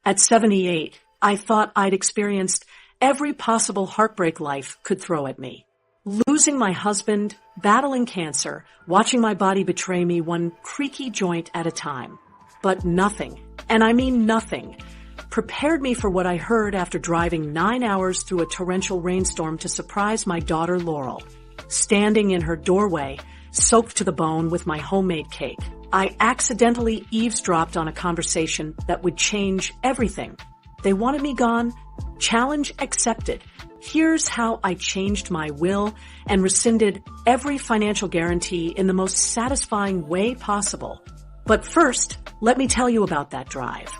At 78, I thought I'd experienced every possible heartbreak life could throw at me. Losing my husband, battling cancer, watching my body betray me one creaky joint at a time. But nothing, and I mean nothing, prepared me for what I heard after driving 9 hours through a torrential rainstorm to surprise my daughter Laurel. Standing in her doorway, soaked to the bone with my homemade cake, I accidentally eavesdropped on a conversation that would change everything. They wanted me gone? Challenge accepted. Here's how I changed my will and rescinded every financial guarantee in the most satisfying way possible. But first, let me tell you about that drive.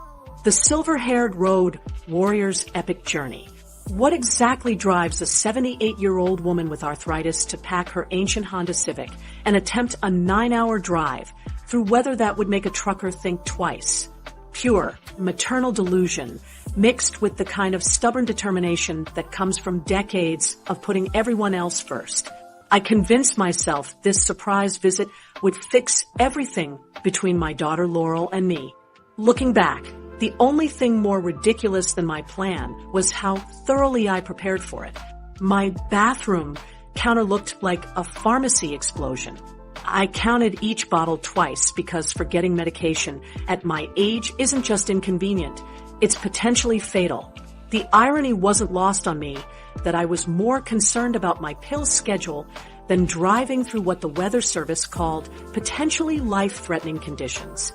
The silver-haired road warrior's epic journey. What exactly drives a 78-year-old woman with arthritis to pack her ancient Honda Civic and attempt a 9-hour drive through weather that would make a trucker think twice? Pure, maternal delusion, mixed with the kind of stubborn determination that comes from decades of putting everyone else first. I convinced myself this surprise visit would fix everything between my daughter Laurel and me. Looking back, the only thing more ridiculous than my plan was how thoroughly I prepared for it. My bathroom counter looked like a pharmacy explosion. I counted each bottle twice because forgetting medication at my age isn't just inconvenient, it's potentially fatal. The irony wasn't lost on me that I was more concerned about my pill schedule than driving through what the weather service called potentially life-threatening conditions.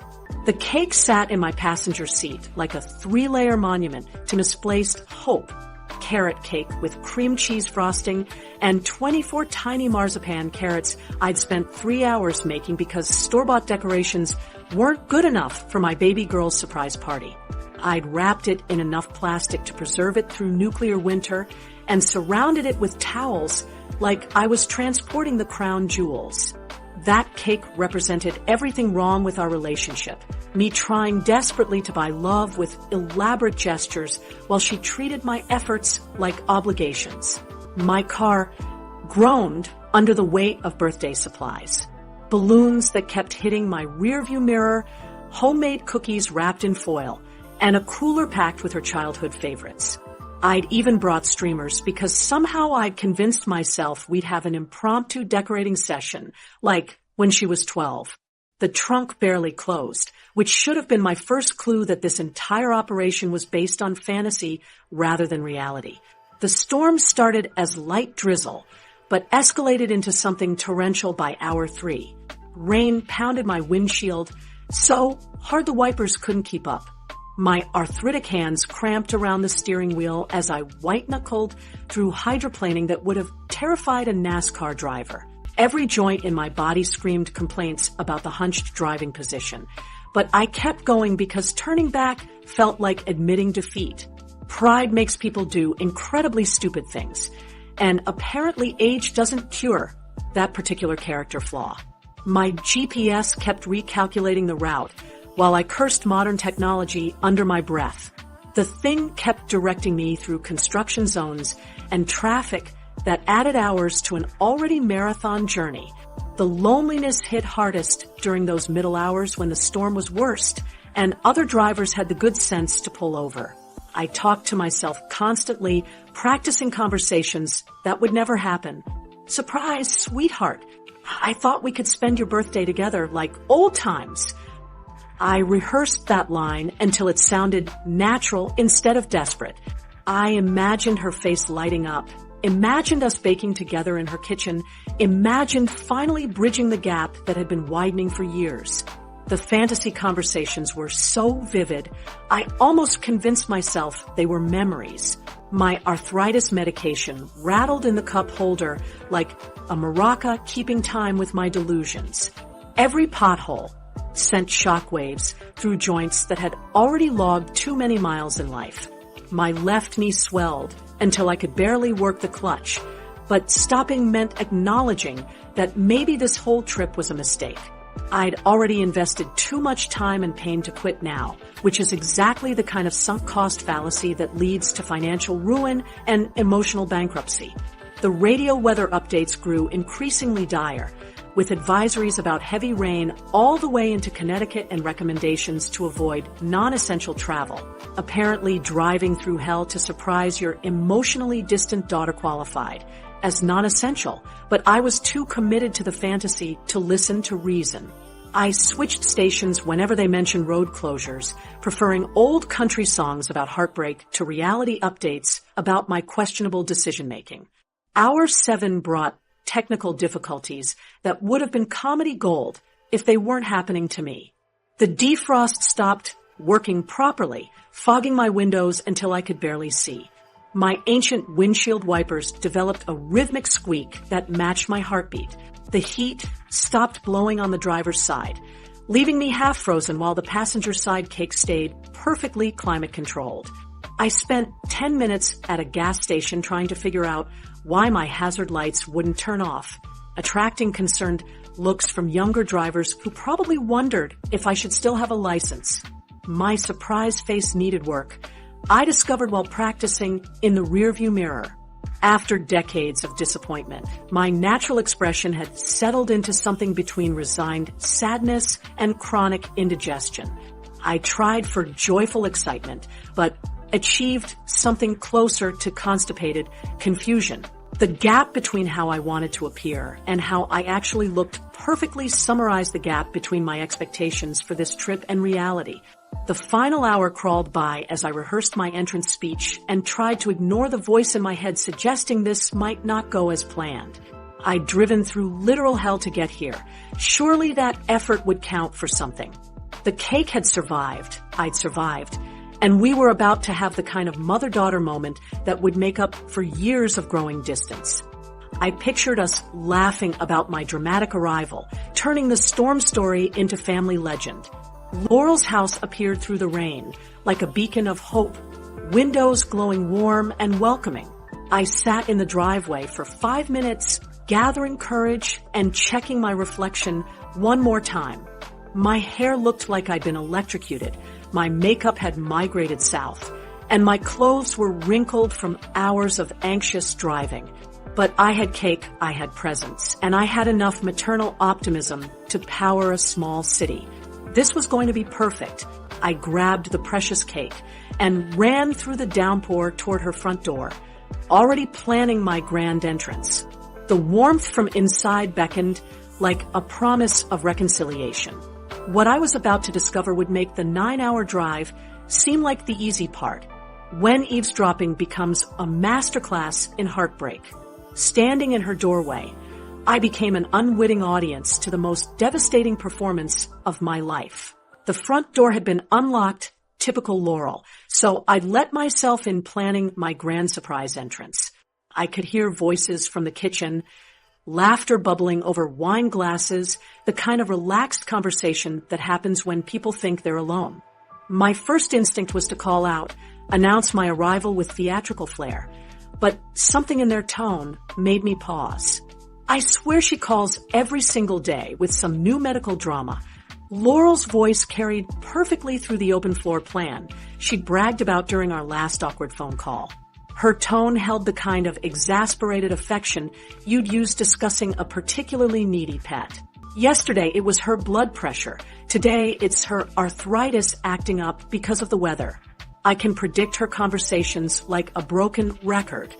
The cake sat in my passenger seat like a 3-layer monument to misplaced hope. Carrot cake with cream cheese frosting and 24 tiny marzipan carrots I'd spent 3 hours making because store-bought decorations weren't good enough for my baby girl's surprise party. I'd wrapped it in enough plastic to preserve it through nuclear winter and surrounded it with towels like I was transporting the crown jewels. That cake represented everything wrong with our relationship. Me trying desperately to buy love with elaborate gestures while she treated my efforts like obligations. My car groaned under the weight of birthday supplies. Balloons that kept hitting my rearview mirror, homemade cookies wrapped in foil, and a cooler packed with her childhood favorites. I'd even brought streamers because somehow I'd convinced myself we'd have an impromptu decorating session, like when she was 12. The trunk barely closed, which should have been my first clue that this entire operation was based on fantasy rather than reality. The storm started as light drizzle, but escalated into something torrential by hour 3. Rain pounded my windshield so hard the wipers couldn't keep up. My arthritic hands cramped around the steering wheel as I white-knuckled through hydroplaning that would have terrified a NASCAR driver. Every joint in my body screamed complaints about the hunched driving position. But I kept going because turning back felt like admitting defeat. Pride makes people do incredibly stupid things. And apparently age doesn't cure that particular character flaw. My GPS kept recalculating the route, while I cursed modern technology under my breath. The thing kept directing me through construction zones and traffic that added hours to an already marathon journey. The loneliness hit hardest during those middle hours when the storm was worst and other drivers had the good sense to pull over. I talked to myself constantly, practicing conversations that would never happen. Surprise, sweetheart. I thought we could spend your birthday together like old times. I rehearsed that line until it sounded natural instead of desperate. I imagined her face lighting up, imagined us baking together in her kitchen, imagined finally bridging the gap that had been widening for years. The fantasy conversations were so vivid, I almost convinced myself they were memories. My arthritis medication rattled in the cup holder like a maraca keeping time with my delusions. Every pothole sent shockwaves through joints that had already logged too many miles in life. My left knee swelled until I could barely work the clutch, but stopping meant acknowledging that maybe this whole trip was a mistake. I'd already invested too much time and pain to quit now, which is exactly the kind of sunk cost fallacy that leads to financial ruin and emotional bankruptcy. The radio weather updates grew increasingly dire, with advisories about heavy rain all the way into Connecticut and recommendations to avoid non-essential travel. Apparently, driving through hell to surprise your emotionally distant daughter qualified as non-essential, but I was too committed to the fantasy to listen to reason. I switched stations whenever they mentioned road closures, preferring old country songs about heartbreak to reality updates about my questionable decision-making. Hour 7 brought technical difficulties that would have been comedy gold if they weren't happening to me. The defrost stopped working properly, fogging my windows until I could barely see. My ancient windshield wipers developed a rhythmic squeak that matched my heartbeat. The heat stopped blowing on the driver's side, leaving me half frozen while the passenger side cake stayed perfectly climate controlled. I spent 10 minutes at a gas station trying to figure out why my hazard lights wouldn't turn off, attracting concerned looks from younger drivers who probably wondered if I should still have a license. My surprise face needed work. I discovered while practicing in the rearview mirror. After decades of disappointment, my natural expression had settled into something between resigned sadness and chronic indigestion. I tried for joyful excitement, but achieved something closer to constipated confusion. The gap between how I wanted to appear and how I actually looked perfectly summarized the gap between my expectations for this trip and reality. The final hour crawled by as I rehearsed my entrance speech and tried to ignore the voice in my head suggesting this might not go as planned. I'd driven through literal hell to get here. Surely that effort would count for something. The cake had survived. I'd survived. And we were about to have the kind of mother-daughter moment that would make up for years of growing distance. I pictured us laughing about my dramatic arrival, turning the storm story into family legend. Laurel's house appeared through the rain, like a beacon of hope, windows glowing warm and welcoming. I sat in the driveway for 5 minutes, gathering courage and checking my reflection one more time. My hair looked like I'd been electrocuted, my makeup had migrated south, and my clothes were wrinkled from hours of anxious driving. But I had cake, I had presence, and I had enough maternal optimism to power a small city. This was going to be perfect. I grabbed the precious cake and ran through the downpour toward her front door, already planning my grand entrance. The warmth from inside beckoned like a promise of reconciliation. What I was about to discover would make the 9-hour drive seem like the easy part, when eavesdropping becomes a masterclass in heartbreak. Standing in her doorway, I became an unwitting audience to the most devastating performance of my life. The front door had been unlocked, typical Laurel, so I'd let myself in planning my grand surprise entrance. I could hear voices from the kitchen, laughter bubbling over wine glasses, the kind of relaxed conversation that happens when people think they're alone. My first instinct was to call out, announce my arrival with theatrical flair, but something in their tone made me pause. I swear she calls every single day with some new medical drama. Laurel's voice carried perfectly through the open floor plan she'd bragged about during our last awkward phone call. Her tone held the kind of exasperated affection you'd use discussing a particularly needy pet. Yesterday, it was her blood pressure. Today, it's her arthritis acting up because of the weather. I can predict her conversations like a broken record.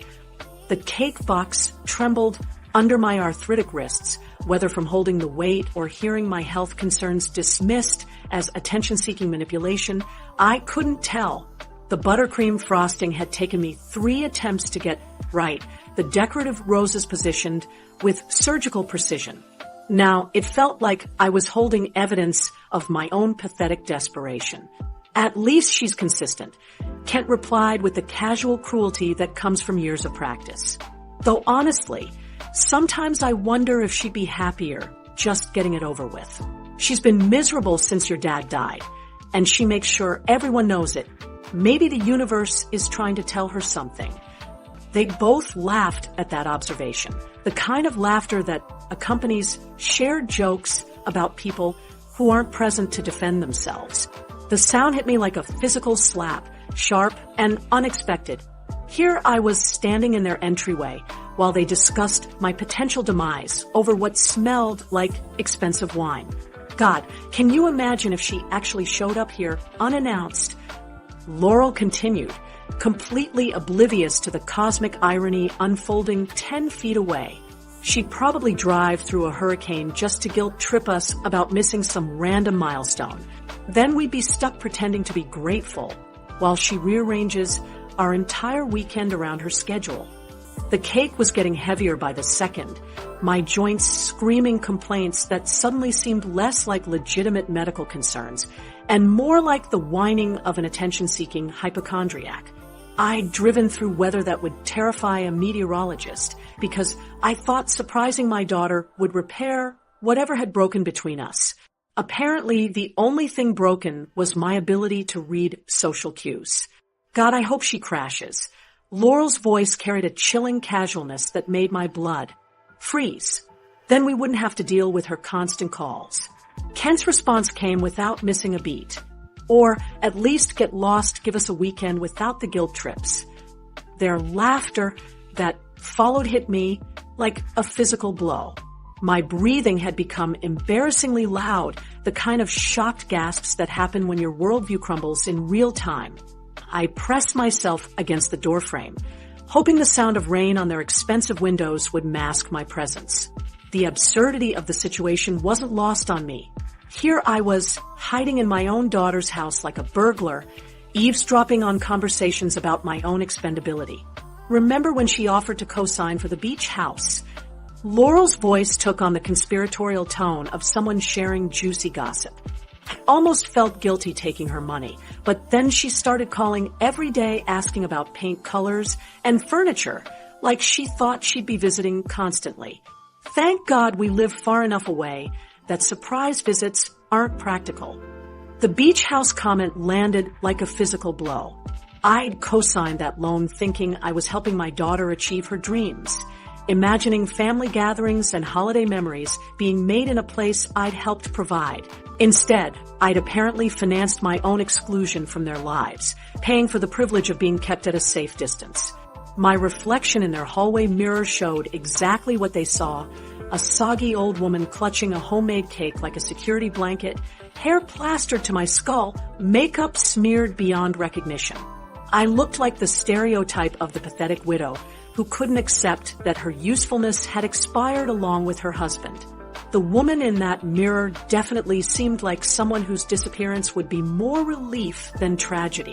The cake box trembled under my arthritic wrists, whether from holding the weight or hearing my health concerns dismissed as attention-seeking manipulation, I couldn't tell. The buttercream frosting had taken me 3 attempts to get right, the decorative roses positioned with surgical precision. Now, it felt like I was holding evidence of my own pathetic desperation. At least she's consistent, Kent replied with the casual cruelty that comes from years of practice. Though honestly, sometimes I wonder if she'd be happier just getting it over with. She's been miserable since your dad died, and she makes sure everyone knows it. Maybe the universe is trying to tell her something. They both laughed at that observation, the kind of laughter that accompanies shared jokes about people who aren't present to defend themselves. The sound hit me like a physical slap, sharp and unexpected. Here I was standing in their entryway, while they discussed my potential demise over what smelled like expensive wine. God, can you imagine if she actually showed up here unannounced? Laurel continued, completely oblivious to the cosmic irony unfolding 10 feet away. She'd probably drive through a hurricane just to guilt-trip us about missing some random milestone. Then we'd be stuck pretending to be grateful while she rearranges our entire weekend around her schedule. The cake was getting heavier by the second, my joints screaming complaints that suddenly seemed less like legitimate medical concerns and more like the whining of an attention-seeking hypochondriac. I'd driven through weather that would terrify a meteorologist because I thought surprising my daughter would repair whatever had broken between us. Apparently, the only thing broken was my ability to read social cues. God, I hope she crashes. Laurel's voice carried a chilling casualness that made my blood freeze. Then we wouldn't have to deal with her constant calls. Kent's response came without missing a beat. Or at least get lost, give us a weekend without the guilt trips. Their laughter that followed hit me like a physical blow. My breathing had become embarrassingly loud, the kind of shocked gasps that happen when your worldview crumbles in real time. I pressed myself against the doorframe, hoping the sound of rain on their expensive windows would mask my presence. The absurdity of the situation wasn't lost on me. Here I was, hiding in my own daughter's house like a burglar, eavesdropping on conversations about my own expendability. Remember when she offered to co-sign for the beach house? Laurel's voice took on the conspiratorial tone of someone sharing juicy gossip. I almost felt guilty taking her money, but then she started calling every day asking about paint colors and furniture, like she thought she'd be visiting constantly. Thank God we live far enough away that surprise visits aren't practical. The beach house comment landed like a physical blow. I'd co-signed that loan thinking I was helping my daughter achieve her dreams, imagining family gatherings and holiday memories being made in a place I'd helped provide. Instead, I'd apparently financed my own exclusion from their lives, paying for the privilege of being kept at a safe distance. My reflection in their hallway mirror showed exactly what they saw: a soggy old woman clutching a homemade cake like a security blanket, hair plastered to my skull, makeup smeared beyond recognition. I looked like the stereotype of the pathetic widow who couldn't accept that her usefulness had expired along with her husband. The woman in that mirror definitely seemed like someone whose disappearance would be more relief than tragedy.